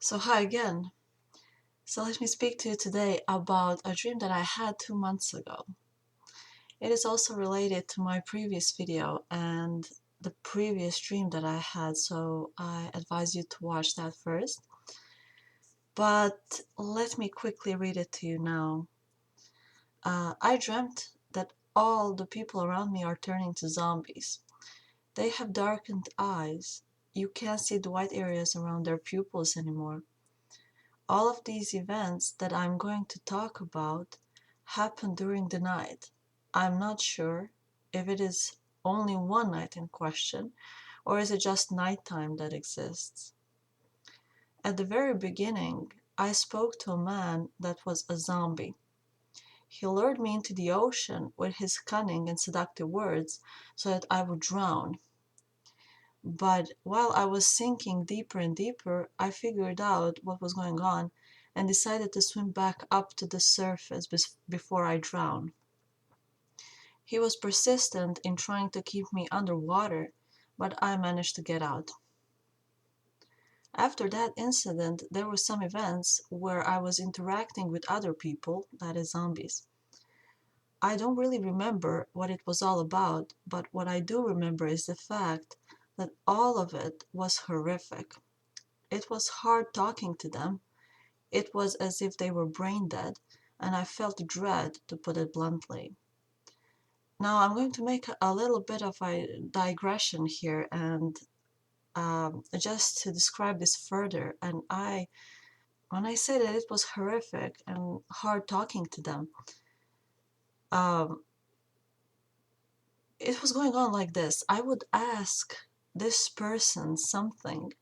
Hi again. Let me speak to you today about a dream that I had 2 months ago. It is also related to my previous video and the previous dream that I had, so I advise you to watch that first. But let me quickly read it to you now. I dreamt that all the people around me are turning to zombies. They have darkened eyes. You can't see the white areas around their pupils anymore. All of these events that I'm going to talk about happened during the night. I'm not sure if it is only one night in question or is it just nighttime that exists. At the very beginning, I spoke to a man that was a zombie. He lured me into the ocean with his cunning and seductive words so that I would drown. But while I was sinking deeper and deeper, I figured out what was going on and decided to swim back up to the surface before I drowned. He was persistent in trying to keep me underwater, but I managed to get out. After that incident, there were some events where I was interacting with other people, that is, zombies. I don't really remember what it was all about, but what I do remember is the fact that all of it was horrific. It was hard talking to them. It was as if they were brain dead, and I felt dread, to put it bluntly. Now, I'm going to make a little bit of a digression here and just to describe this further. When I say that it was horrific and hard talking to them, um, it was going on like this. I would ask this person something,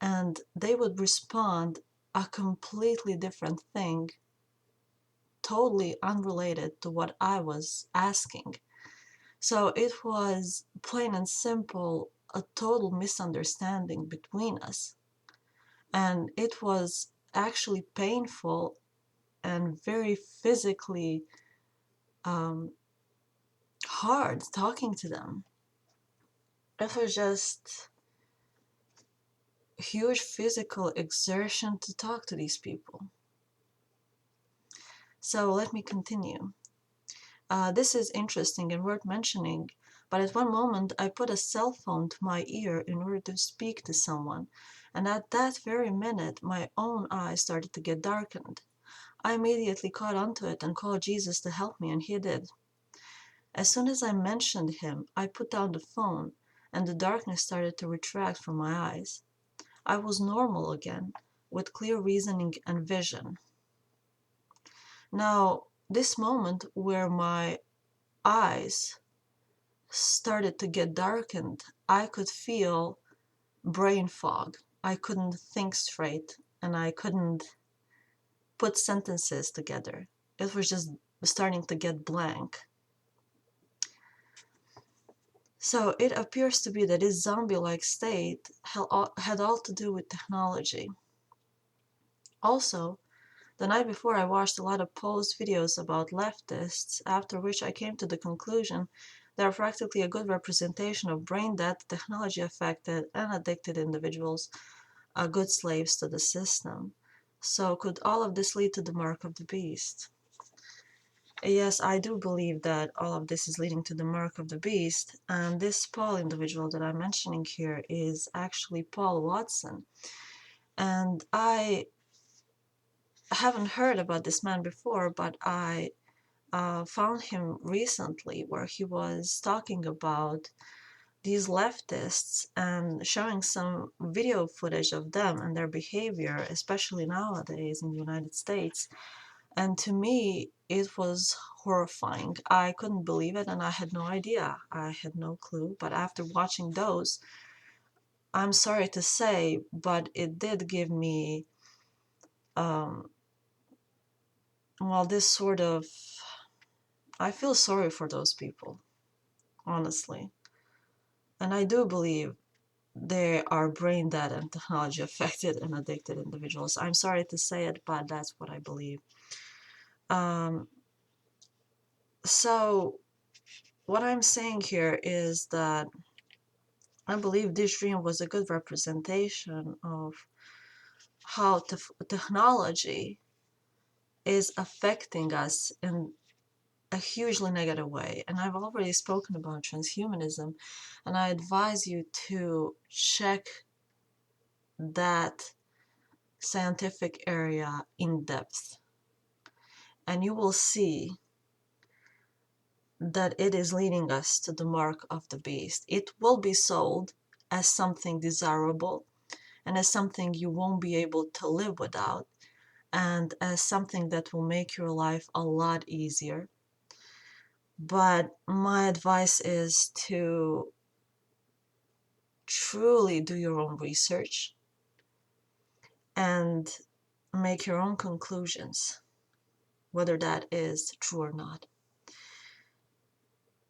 and they would respond a completely different thing, totally unrelated to what I was asking. So it was plain and simple a total misunderstanding between us. And it was actually painful and very physically um, hard talking to them. It was just huge physical exertion to talk to these people. So let me continue. This is interesting and worth mentioning, but at one moment I put a cell phone to my ear in order to speak to someone, and at that very minute my own eyes started to get darkened. I immediately caught onto it and called Jesus to help me, and he did. As soon as I mentioned him, I put down the phone, and the darkness started to retract from my eyes. I was normal again, with clear reasoning and vision. Now, this moment where my eyes started to get darkened, I could feel brain fog. I couldn't think straight and I couldn't put sentences together. It was just starting to get blank. So it appears to be that this zombie-like state had all to do with technology. Also, the night before I watched a lot of post videos about leftists, after which I came to the conclusion they are practically a good representation of brain-dead, technology-affected, and addicted individuals, good slaves to the system. So could all of this lead to the mark of the beast? Yes, I do believe that all of this is leading to the mark of the beast, and this Paul individual that I'm mentioning here is actually Paul Watson. And I haven't heard about this man before, but I found him recently where he was talking about these leftists and showing some video footage of them and their behavior, especially nowadays in the United States. And to me, it was horrifying. I couldn't believe it and I had no idea. I had no clue. But after watching those, I'm sorry to say, but it did give me, um, well, this sort of, I feel sorry for those people, honestly. And I do believe they are brain dead and technology affected and addicted individuals. I'm sorry to say it, but that's what I believe. Um, so what I'm saying here is that I believe this dream was a good representation of how technology is affecting us in a hugely negative way. And I've already spoken about transhumanism, and I advise you to check that scientific area in depth, and you will see that it is leading us to the mark of the beast. It will be sold as something desirable and as something you won't be able to live without, and as something that will make your life a lot easier. But my advice is to truly do your own research and make your own conclusions, whether that is true or not.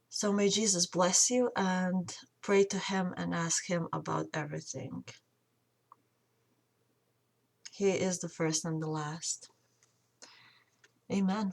So may Jesus bless you, and pray to him and ask him about everything. He is the first and the last. Amen.